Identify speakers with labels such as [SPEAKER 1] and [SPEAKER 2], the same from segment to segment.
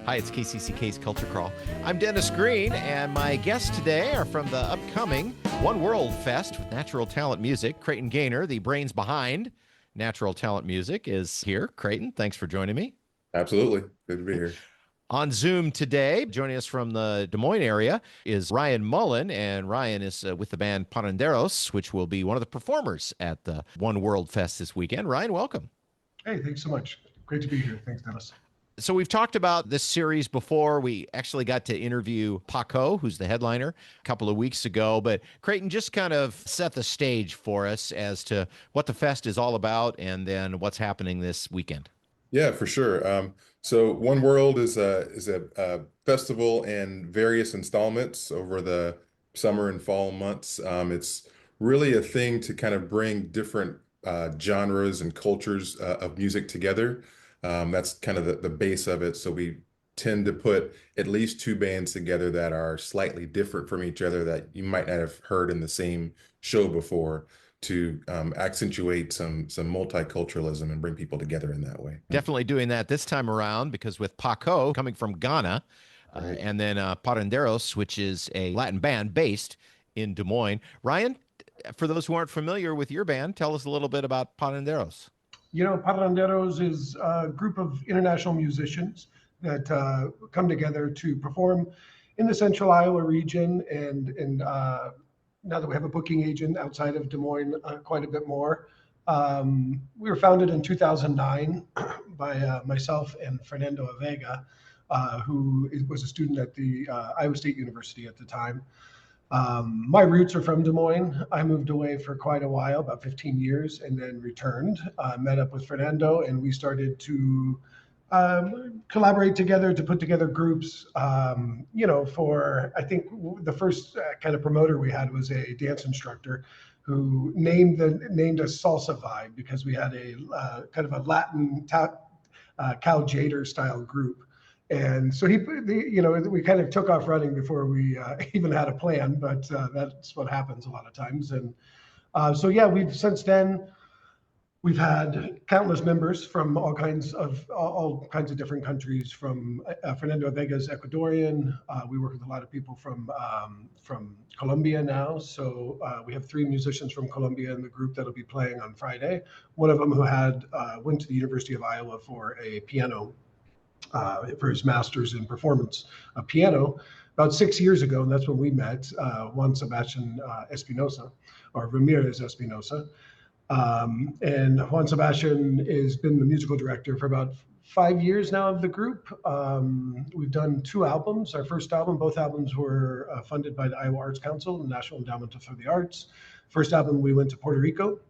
[SPEAKER 1] Hi, it's KCCK's Culture Crawl. I'm Dennis Green, and my guests today are from the upcoming One World Fest with Natural Talent Music. Creighton Gaynor, the brains behind Natural Talent Music, is here. Creighton, thanks for joining me.
[SPEAKER 2] Absolutely. Good to be here.
[SPEAKER 1] On Zoom today, joining us from the Des Moines area, is Ryan Mullin, and Ryan is with the band Parranderos, which will be one of the performers at the One World Fest this weekend. Ryan, welcome.
[SPEAKER 3] Hey, thanks so much. Great to be here. Thanks, Dennis.
[SPEAKER 1] So we've talked about this series before. We actually got to interview Paa Kow, who's the headliner, a couple of weeks ago. But Creighton, just kind of set the stage for us as to what the fest is all about and then what's happening this weekend.
[SPEAKER 2] Yeah, for sure. So One World is a festival in various installments over the summer and fall months. It's really a thing to kind of bring different genres and cultures of music together. That's kind of the base of it. So we tend to put at least two bands together that are slightly different from each other that you might not have heard in the same show before to accentuate some multiculturalism and bring people together in that way.
[SPEAKER 1] Definitely doing that this time around because with Paa Kow coming from Ghana,
[SPEAKER 2] Right.
[SPEAKER 1] and then Parranderos, which is a Latin band based in Des Moines. Ryan, for those who aren't familiar with your band, tell us a little bit about Parranderos.
[SPEAKER 3] You know, Parranderos is a group of international musicians that come together to perform in the central Iowa region. And now that we have a booking agent outside of Des Moines, quite a bit more. We were founded in 2009 by myself and Fernando Avega, who was a student at the Iowa State University at the time. My roots are from Des Moines. I moved away for quite a while, about 15 years, and then returned, met up with Fernando, and we started to collaborate together to put together groups. For, I think the first kind of promoter we had was a dance instructor who named us Salsafied because we had a kind of a Latin Cal Jader style group. And so we kind of took off running before we even had a plan, but that's what happens a lot of times. And we've since then we've had countless members from all kinds of different countries. From Fernando Vega's Ecuadorian. We work with a lot of people from Colombia now. So we have 3 musicians from Colombia in the group that'll be playing on Friday. One of them who went to the University of Iowa for a piano. For his master's in performance of piano about 6 years ago, and that's when we met. Juan Sebastian Espinosa, or Ramirez Espinosa, and Juan Sebastian has been the musical director for about 5 years now of the group. We've done 2 albums. Our first album, both albums were funded by the Iowa Arts Council, the National Endowment for the Arts. First album, we went to Puerto Rico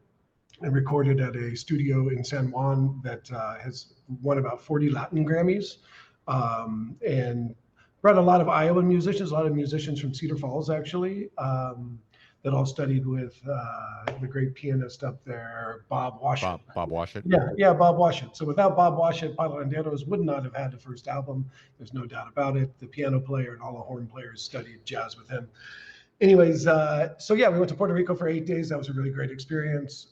[SPEAKER 3] and recorded at a studio in San Juan that has won about 40 Latin Grammys, and brought a lot of Iowa musicians, a lot of musicians from Cedar Falls, actually, that all studied with the great pianist up there, Bob Washut.
[SPEAKER 1] Bob Washut.
[SPEAKER 3] Yeah, Bob Washut. So without Bob Washut, Parranderos would not have had the first album. There's no doubt about it. The piano player and all the horn players studied jazz with him. Anyways, we went to Puerto Rico for 8 days. That was a really great experience.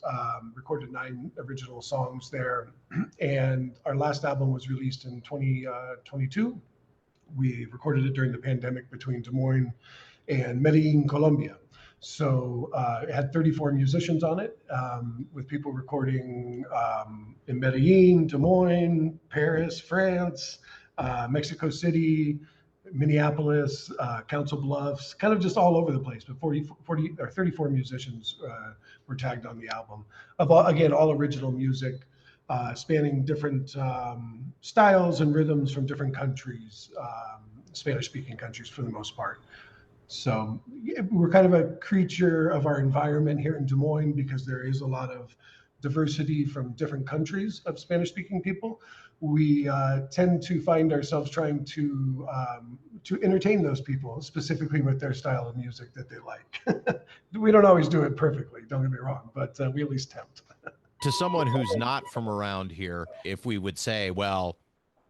[SPEAKER 3] Recorded 9 original songs there. And our last album was released in 2022. We recorded it during the pandemic between Des Moines and Medellin, Colombia. So it had 34 musicians on it, with people recording in Medellin, Des Moines, Paris, France, Mexico City, Minneapolis, Council Bluffs, kind of just all over the place. But 40 or 34 musicians were tagged on the album. All original music, spanning different styles and rhythms from different countries, Spanish-speaking countries for the most part. So we're kind of a creature of our environment here in Des Moines because there is a lot of diversity from different countries of Spanish-speaking people. We tend to find ourselves trying to entertain those people, specifically with their style of music that they like. We don't always do it perfectly, don't get me wrong, but we at least attempt.
[SPEAKER 1] To someone who's not from around here, if we would say, well,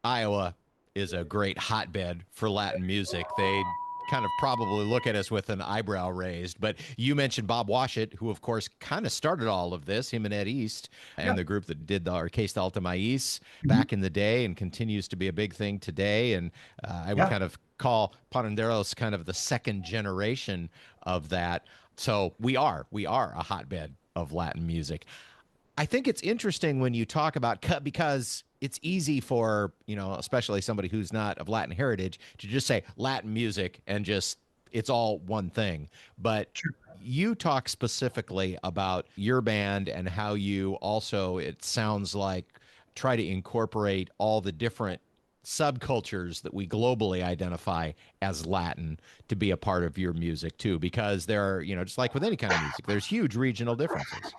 [SPEAKER 1] Iowa is a great hotbed for Latin music, they'd kind of probably look at us with an eyebrow raised. But you mentioned Bob Washut, who, of course, kind of started all of this, him and Ed East, and the group that did the Orquesta Alta Maíz back in the day and continues to be a big thing today. And I would kind of call Parranderos kind of the second generation of that. So we are a hotbed of Latin music. I think it's interesting when you talk about cut, because it's easy for, especially somebody who's not of Latin heritage, to just say Latin music and just, it's all one thing. But you talk specifically about your band and how you also, it sounds like, try to incorporate all the different subcultures that we globally identify as Latin to be a part of your music too, because there are, just like with any kind of music, there's huge regional differences.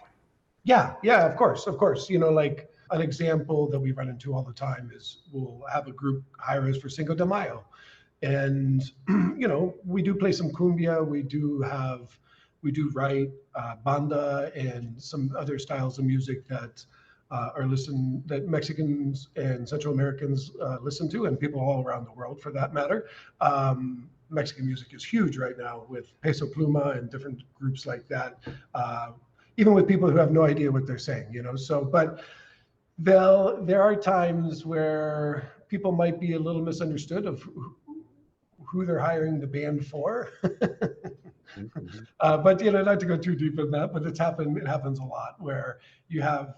[SPEAKER 3] Yeah, of course. Like an example that we run into all the time is we'll have a group hire us for Cinco de Mayo. And, we do play some cumbia. We do write banda and some other styles of music that that Mexicans and Central Americans listen to, and people all around the world for that matter. Mexican music is huge right now with Peso Pluma and different groups like that. Even with people who have no idea what they're saying, but there are times where people might be a little misunderstood of who they're hiring the band for. But, not to go too deep in that, but it happens a lot where you have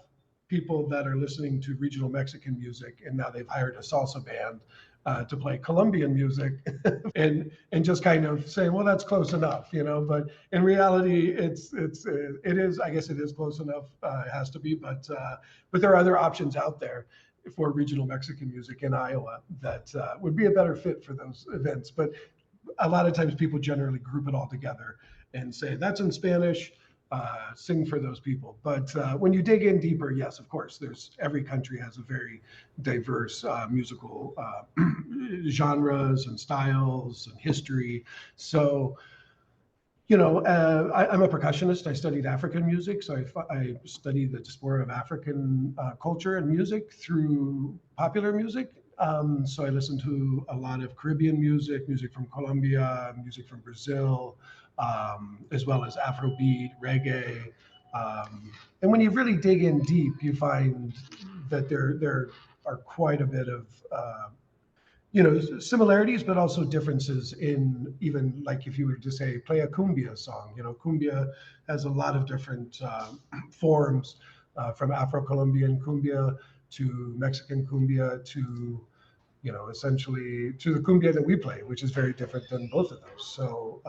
[SPEAKER 3] people that are listening to regional Mexican music and now they've hired a salsa band to play Colombian music and just kind of say, well, that's close enough, but in reality, it is, I guess it is close enough. It has to be, but there are other options out there for regional Mexican music in Iowa that would be a better fit for those events. But a lot of times people generally group it all together and say, that's in Spanish, sing for those people. But when you dig in deeper, yes, of course, every country has a very diverse musical genres and styles and history. So, I'm a percussionist. I studied African music. So I studied the diaspora of African culture and music through popular music. So I listen to a lot of Caribbean music from Colombia, music from Brazil, as well as Afrobeat, reggae. And when you really dig in deep, you find that there are quite a bit of, similarities, but also differences in even like if you were to say, play a cumbia song, cumbia has a lot of different forms from Afro-Colombian cumbia to Mexican cumbia to, essentially to the cumbia that we play, which is very different than both of those. So,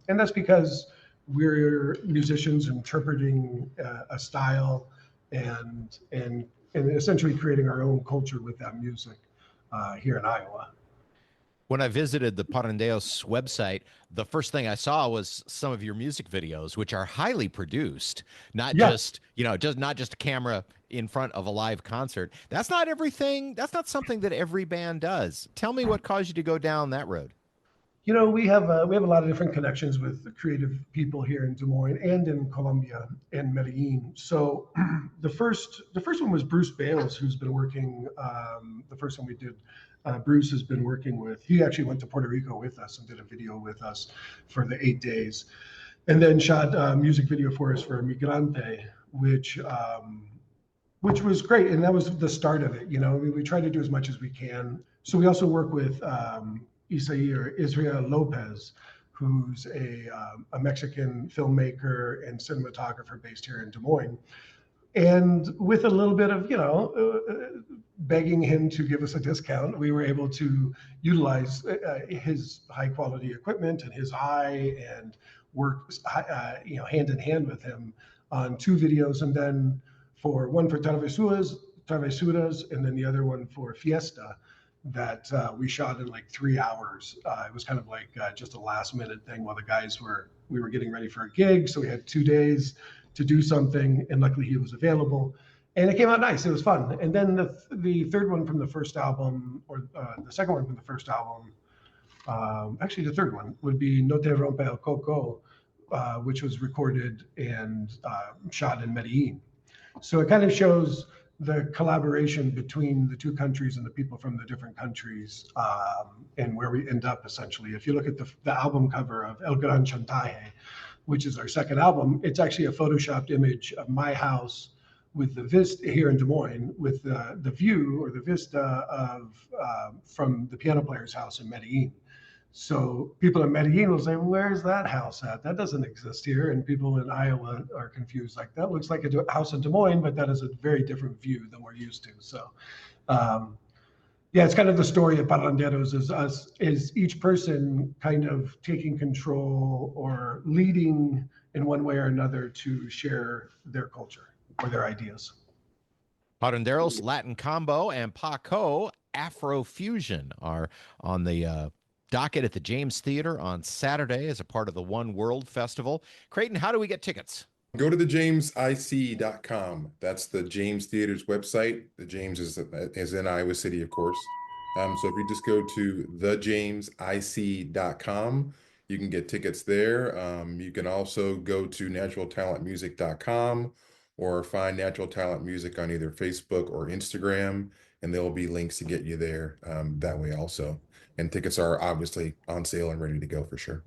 [SPEAKER 3] and that's because we're musicians interpreting a style and essentially creating our own culture with that music here in Iowa.
[SPEAKER 1] When I visited the Parranderos website, the first thing I saw was some of your music videos, which are highly produced, not just a camera in front of a live concert. That's not everything. That's not something that every band does. Tell me what caused you to go down that road.
[SPEAKER 3] We have a lot of different connections with creative people here in Des Moines and in Colombia and Medellin. So the first one was Bruce Bales, who's been working. The first one we did, Bruce has been working with. He actually went to Puerto Rico with us and did a video with us for the 8 days, and then shot a music video for us for Migrante, which was great, and that was the start of it. We try to do as much as we can. So we also work with Israel Lopez, who's a Mexican filmmaker and cinematographer based here in Des Moines. And with a little bit of, begging him to give us a discount, we were able to utilize his high quality equipment and his eye and work, hand in hand with him on 2 videos. And then one for Travesuras, and then the other one for Fiesta, that we shot in like 3 hours. It was kind of like just a last minute thing while we were getting ready for a gig. So we had 2 days to do something, and luckily he was available, and it came out nice. It was fun. And then the third one from the first album, or the second one from the first album, actually the third one would be No Te Rompe el Coco, which was recorded and shot in Medellin. So it kind of shows the collaboration between the two countries and the people from the different countries, and where we end up essentially. If you look at the album cover of El Gran Chantaje, which is our second album, it's actually a photoshopped image of my house with the vista here in Des Moines, with the view or the vista of from the piano player's house in Medellin. So people in Medellin will say, well, where's that house at? That doesn't exist here. And people in Iowa are confused. Like, that looks like a house in Des Moines, but that is a very different view than we're used to. So, yeah, it's kind of the story of Parranderos is each person kind of taking control or leading in one way or another to share their culture or their ideas.
[SPEAKER 1] Parranderos Latin Combo and Paa Kow Afro-Fusion are on the docket at the James Theater on Saturday as a part of the One World Festival. Creighton, how do we get tickets?
[SPEAKER 2] Go to thejamesic.com. That's the James Theater's website. The James is in Iowa City, of course. So if you just go to thejamesic.com, you can get tickets there. You can also go to naturaltalentmusic.com or find Natural Talent Music on either Facebook or Instagram, and there will be links to get you there that way also. And tickets are obviously on sale and ready to go for sure.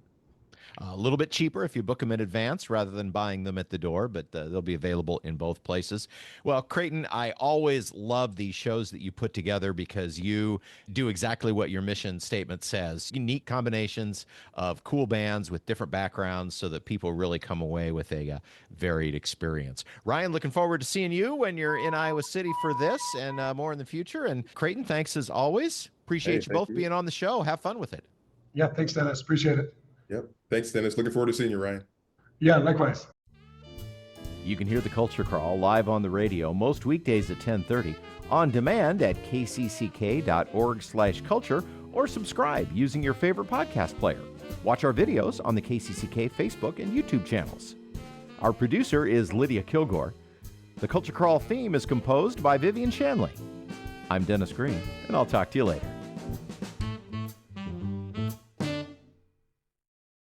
[SPEAKER 1] A little bit cheaper if you book them in advance rather than buying them at the door, but they'll be available in both places. Well, Creighton, I always love these shows that you put together because you do exactly what your mission statement says. Unique combinations of cool bands with different backgrounds so that people really come away with a varied experience. Ryan, looking forward to seeing you when you're in Iowa City for this and more in the future. And Creighton, thanks as always. Appreciate you both being on the show. Have fun with it.
[SPEAKER 3] Yeah, thanks, Dennis. Appreciate it.
[SPEAKER 2] Yep. Thanks, Dennis. Looking forward to seeing you, Ryan.
[SPEAKER 3] Yeah, likewise.
[SPEAKER 1] You can hear the Culture Crawl live on the radio most weekdays at 10:30, on demand at kcck.org/culture, or subscribe using your favorite podcast player. Watch our videos on the KCCK Facebook and YouTube channels. Our producer is Lydia Kilgore. The Culture Crawl theme is composed by Vivian Shanley. I'm Dennis Green, and I'll talk to you later.